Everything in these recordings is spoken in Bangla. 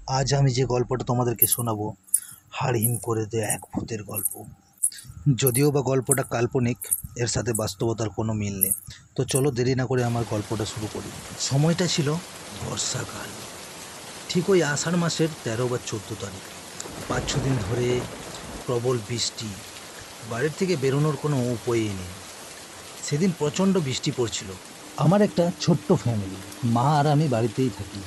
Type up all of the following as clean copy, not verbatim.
আজ আমি যে গল্পটা তোমাদেরকে শোনাবো হাড় হিম করে দেয় এক ভূতের গল্প। যদিও বা গল্পটা কাল্পনিক, এর সাথে বাস্তবতার কোনো মিল নেই। তো চলো দেরি না করে আমার গল্পটা শুরু করি। সময়টা ছিল বর্ষাকাল, ঠিক ওই আষাঢ় মাসের 13 বা 14 তারিখ। 5-6 দিন ধরে প্রবল বৃষ্টি, বাড়ির থেকে বেরোনোর কোনো উপায়ই নেই। সেদিন প্রচণ্ড বৃষ্টি পড়ছিল। আমার একটা ছোট্ট ফ্যামিলি, মা আর আমি বাড়িতেই থাকি।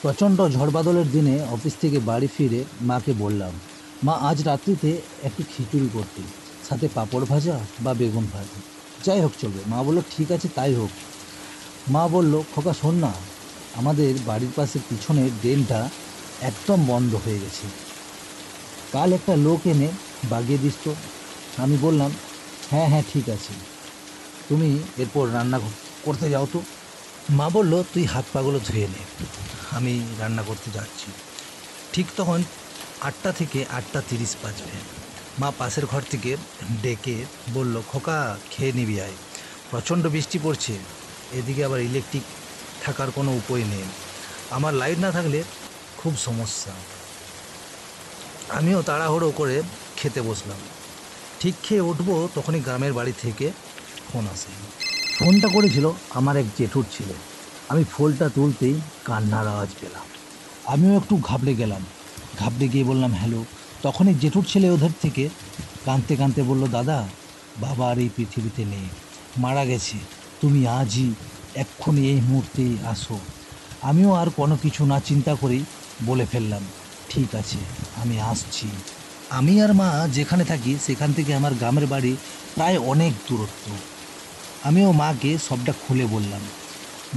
প্রচণ্ড ঝড়বাদলের দিনে অফিস থেকে বাড়ি ফিরে মাকে বললাম, মা আজ রাত্রিতে একটু খিচুড়ি করতে, সাথে পাঁপড় ভাজা বা বেগুন ভাজা, যাই হোক চলবে। মা বলল ঠিক আছে তাই হোক। মা বলল, খোকা শোন না, আমাদের বাড়ির পাশে পিছনের ড্রেনটা একদম বন্ধ হয়ে গেছে, কাল একটা লোক এনে বাগিয়ে দিস তো। আমি বললাম, হ্যাঁ হ্যাঁ ঠিক আছে, তুমি এরপর রান্না করতে যাও তো। মা বলল, তুই হাত পাগুলো ধুয়ে নে, আমি রান্না করতে যাচ্ছি। ঠিক তখন 8টা থেকে 8:30 বাজবে। মা পাশের ঘর থেকে ডেকে বলল, খোকা খেয়ে নিবি আয়, প্রচণ্ড বৃষ্টি পড়ছে, এদিকে আবার ইলেকট্রিক থাকার কোনো উপায় নেই, আমার লাইট না থাকলে খুব সমস্যা। আমিও তাড়াহুড়ো করে খেতে বসলাম। ঠিক খেয়ে উঠবো তখনই গ্রামের বাড়ি থেকে ফোন আসে। ফোনটা করেছিল আমার এক জেঠুর ছেলে। আমি ফোনটা তুলতেই কান্নার আওয়াজ পেলাম। আমিও একটু ঘাবড়ে গেলাম, ঘাবড়ে গিয়ে বললাম হ্যালো। তখনই জেঠুর ছেলে ওদের থেকে কাঁদতে কাঁদতে বলল, দাদা বাবা আর এই পৃথিবীতে নেই, মারা গেছে, তুমি আজই এক্ষুনি এই মুহূর্তেই আসো। আমিও আর কোনো কিছু না চিন্তা করেই বলে ফেললাম, ঠিক আছে আমি আসছি। আমি আর মা যেখানে থাকি সেখান থেকে আমার গ্রামের বাড়ি প্রায় অনেক দূরত্ব। আমিও মাকে সবটা খুলে বললাম।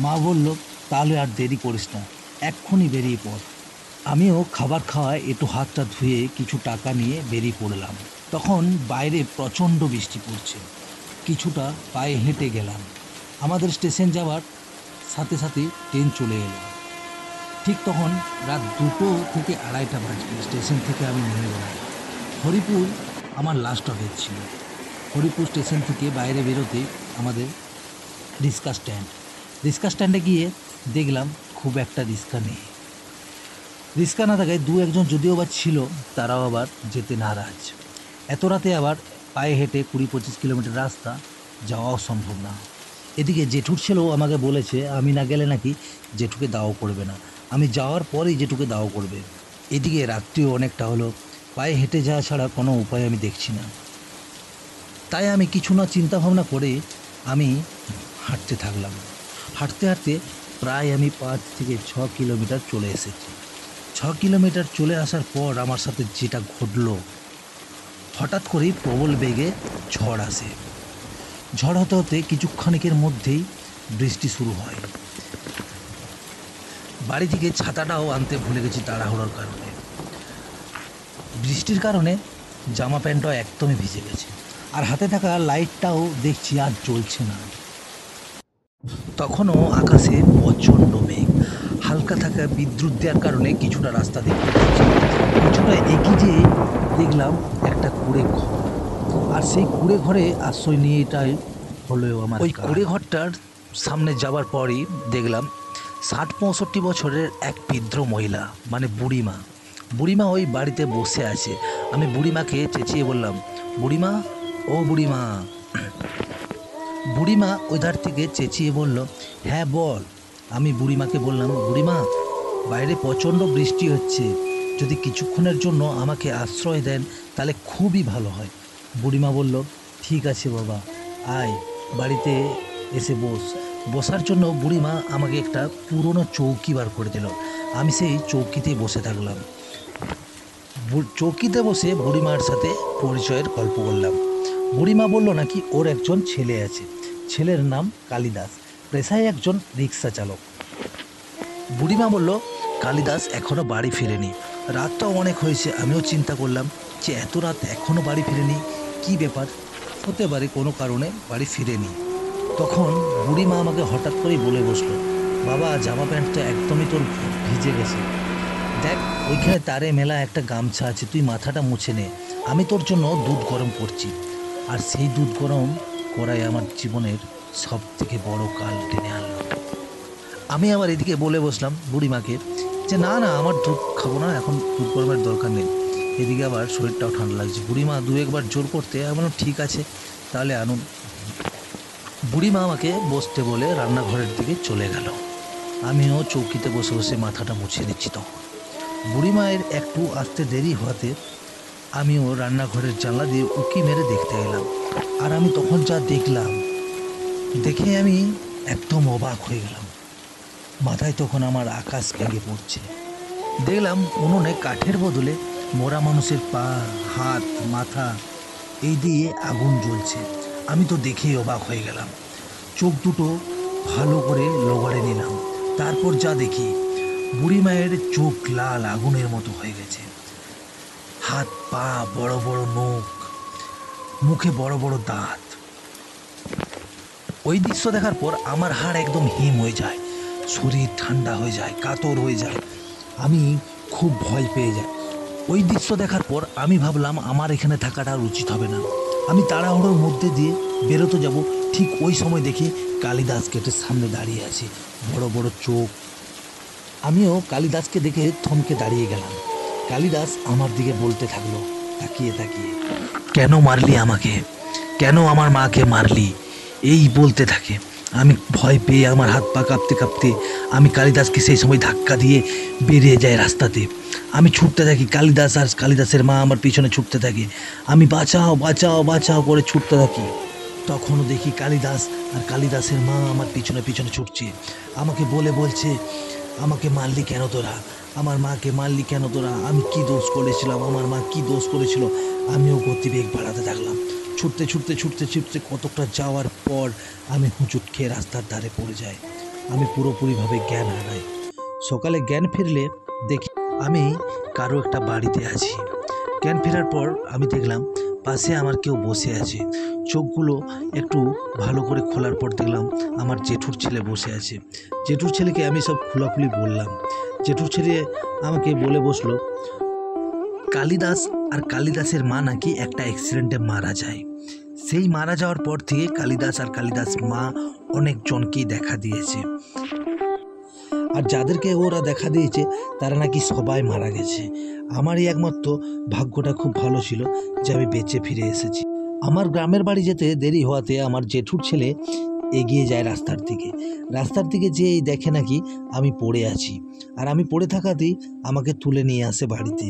মা বলল, তাহলে আর দেরি করিস না, এক্ষুনি বেরিয়ে পড়। আমিও খাবার খাওয়ায় একটু হাতটা ধুয়ে কিছু টাকা নিয়ে বেরিয়ে পড়লাম। তখন বাইরে প্রচণ্ড বৃষ্টি পড়ছে। কিছুটা পায়ে হেঁটে গেলাম। আমাদের স্টেশন যাওয়ার সাথে সাথে ট্রেন চলে এলো। ঠিক তখন রাত 2টো থেকে 2:30 বাজবে। স্টেশন থেকে আমি নেমে গেলাম। হরিপুর আমার লাস্ট স্টপেজ ছিল। হরিপুর স্টেশন থেকে বাইরে বেরোতে আমাদের রিক্সা স্ট্যান্ড। রিক্সা স্ট্যান্ডে গিয়ে দেখলাম খুব একটা রিক্সা নেই। রিক্সা না থাকায় 2-1জন যদিও বা ছিল, তারাও আবার যেতে নারাজ। এত রাতে আবার পায়ে হেঁটে 20-25 কিলোমিটার রাস্তা যাওয়াও সম্ভব না। এদিকে জেঠুর ছেলেও আমাকে বলেছে আমি না গেলে নাকি জেঠুকে দাও করবে না, আমি যাওয়ার পরেই জেঠুকে দাও করবে। এদিকে রাত্রিও অনেকটা হলো, পায়ে হেঁটে যাওয়া ছাড়া কোনো উপায় আমি দেখছি না। তাই আমি কিছু না চিন্তা ভাবনা করে আমি হাঁটতে থাকলাম। হাঁটতে হাঁটতে প্রায় আমি 5 থেকে 6 কিলোমিটার চলে এসেছি। 6 কিলোমিটার চলে আসার পর আমার সাথে যেটা ঘটলো, হঠাৎ করেই প্রবল বেগে ঝড় আসে। ঝড় হতে হতে কিছুক্ষণিকের মধ্যেই বৃষ্টি শুরু হয়। বাড়ি থেকে ছাতাটাও আনতে ভুলে গেছি তাড়াহুড়োর কারণে। বৃষ্টির কারণে জামা প্যান্টটাও একদমই ভিজে গেছে, আর হাতে থাকা লাইটটাও দেখছি আর জ্বলছে না। তখনও আকাশে প্রচণ্ড মেঘ, হালকা থাকা বিদ্যুৎ দেওয়ার কারণে কিছুটা রাস্তা দেখতে পাচ্ছি। কিছুটা এগিয়ে যেয়ে দেখলাম একটা কুঁড়ে ঘর, আর সেই কুঁড়ে ঘরে আশ্রয় নিয়ে এটাই হলো আমার। ওই কুঁড়ে ঘরটার সামনে যাওয়ার পরই দেখলাম 60-65 বছরের এক বৃদ্ধ মহিলা, মানে বুড়িমা। বুড়িমা ওই বাড়িতে বসে আছে। আমি বুড়িমাকে চেঁচিয়ে বললাম, বুড়িমা, ও বুড়িমা। বুড়িমা ওই ধার থেকে চেঁচিয়ে বলল, হ্যাঁ বল। আমি বুড়িমাকে বললাম, বুড়িমা বাইরে প্রচণ্ড বৃষ্টি হচ্ছে, যদি কিছুক্ষণের জন্য আমাকে আশ্রয় দেন তাহলে খুবই ভালো হয়। বুড়িমা বলল, ঠিক আছে বাবা, আয় বাড়িতে এসে বস। বসার জন্য বুড়িমা আমাকে একটা পুরনো চৌকি বার করে দিল। আমি সেই চৌকিতেই বসে থাকলাম। চৌকিতে বসে বুড়িমার সাথে পরিচয়ের গল্প করলাম। বুড়িমা বলল নাকি ওর একজন ছেলে আছে, ছেলের নাম কালিদাস, পেশায় একজন রিক্সা চালক। বুড়িমা বলল, কালিদাস এখনও বাড়ি ফেরেনি, রাতটাও অনেক হয়েছে। আমিও চিন্তা করলাম যে এত রাত এখনও বাড়ি ফেরেনি, কী ব্যাপার, হতে পারে কোনো কারণে বাড়ি ফিরেনি। তখন বুড়িমা আমাকে হঠাৎ করেই বলে বসলো, বাবা জামা প্যান্টটা একদমই তোর ভিজে গেছে, দেখ ওইখানে তারে মেলা একটা গামছা আছে, তুই মাথাটা মুছে নে, আমি তোর জন্য দুধ গরম করছি। আর সেই দুধ গরম করাই আমার জীবনের সব থেকে বড় কাল টেনে আনলো। আমি আবার এদিকে বলে বসলাম বুড়িমাকে, যে না না আমার দুধ খাবো না, এখন দুধ গরমের দরকার নেই। এদিকে আবার শরীরটাও ঠান্ডা লাগছে। বুড়িমা দু একবার জোর করতে আমি বললাম ঠিক আছে তাহলে আনুন। বুড়িমা আমাকে বসতে বলে রান্নাঘরের দিকে চলে গেল। আমিও চৌকিতে বসে বসে মাথাটা মুছে নিচ্ছি। তখন বুড়িমায়ের একটু আসতে দেরি হওয়াতে আমিও রান্নাঘরের জানলা দিয়ে উঁকি মেরে দেখতে গেলাম। আর আমি তখন যা দেখলাম দেখে আমি একদম অবাক হয়ে গেলাম। মাথায় তখন আমার আকাশ ভেঙে পড়ছে। দেখলাম উনুনে কাঠের বদলে মরা মানুষের পা, হাত, মাথা এই দিয়ে আগুন জ্বলছে। আমি তো দেখেই অবাক হয়ে গেলাম। চোখ দুটো ভালো করে লোবাড়ে নিলাম। তারপর যা দেখি বুড়ি মায়ের চোখ লাল আগুনের মতো হয়ে গেছে, হাত পা বড় বড় নখ, মুখে বড় বড় দাঁত। ওই দৃশ্য দেখার পর আমার হাড় একদম হিম হয়ে যায়, শরীর ঠান্ডা হয়ে যায়, কাতর হয়ে যায়, আমি খুব ভয় পেয়ে যাই। ওই দৃশ্য দেখার পর আমি ভাবলাম আমার এখানে থাকাটা আর উচিত হবে না। আমি তাড়াহুড়োর মধ্যে দিয়ে বেরোতে যাব, ঠিক ওই সময় দেখি কালিদাস গেটের সামনে দাঁড়িয়ে আছে, বড় বড় চোখ। আমিও কালিদাসকে দেখে থমকে দাঁড়িয়ে গেলাম। কালিদাস আমার দিকে বলতে থাকলো তাকিয়ে তাকিয়ে, কেন মারলি আমাকে, কেন আমার মাকে মারলি, এই বলতে থাকে। আমি ভয় পেয়ে আমার হাত পা কাঁপতে কাঁপতে আমি কালিদাসকে সেই সময় ধাক্কা দিয়ে বেরিয়ে যাই রাস্তাতে। আমি ছুটতে থাকি, কালিদাস আর কালিদাসের মা আমার পিছনে ছুটতে থাকে। আমি বাঁচাও বাঁচাও বাঁচাও করে ছুটতে থাকি। তখনও দেখি কালিদাস আর কালিদাসের মা আমার পিছনে পিছনে ছুটছে। আমাকে বলছে, আমাকে মারলি কেন তোরা, আমার মাকে মারলি কেন তোরা, আমি কি দোষ করেছিলাম, আমার মা কি দোষ করেছিল। আমিও গতিবেগ বাড়াতে থাকলাম। ছুটতে ছুটতে ছুটতে ছুটতে কতটা যাওয়ার পর আমি হুঁচুট খেয়ে রাস্তার ধারে পড়ে যাই। আমি পুরোপুরিভাবে জ্ঞান হারাই। সকালে জ্ঞান ফিরলে দেখি আমি কারো একটা বাড়িতে আছি। জ্ঞান ফেরার পর আমি দেখলাম পাশে আমার কেউ বসে আছে। চোখগুলো একটু ভালো করে খোলার পর দেখলাম আমার জেঠুর ছেলে বসে আছে। জেঠুর ছেলেকে আমি সব খোলাখুলি বললাম। জেঠুর ছেলে আমাকে বলে বসলো, কালিদাস আর কালিদাসের মা নাকি একটা অ্যাক্সিডেন্টে মারা যায়। সেই মারা যাওয়ার পর থেকে কালিদাস আর কালিদাস মা অনেকজনকেই দেখা দিয়েছে, আর যাদেরকে ওরা দেখা দিয়েছে তারা নাকি সবাই মারা গেছে। আমারই একমাত্র ভাগ্যটা খুব ভালো ছিল যে আমি বেঁচে ফিরে এসেছি। আমার গ্রামের বাড়ি যেতে দেরি হওয়াতে আমার জেঠুর ছেলে এগিয়ে যায় রাস্তার দিকে যেই দেখে নাকি আমি পড়ে আছি, আর আমি পড়ে থাকাতেই আমাকে তুলে নিয়ে আসে বাড়িতে।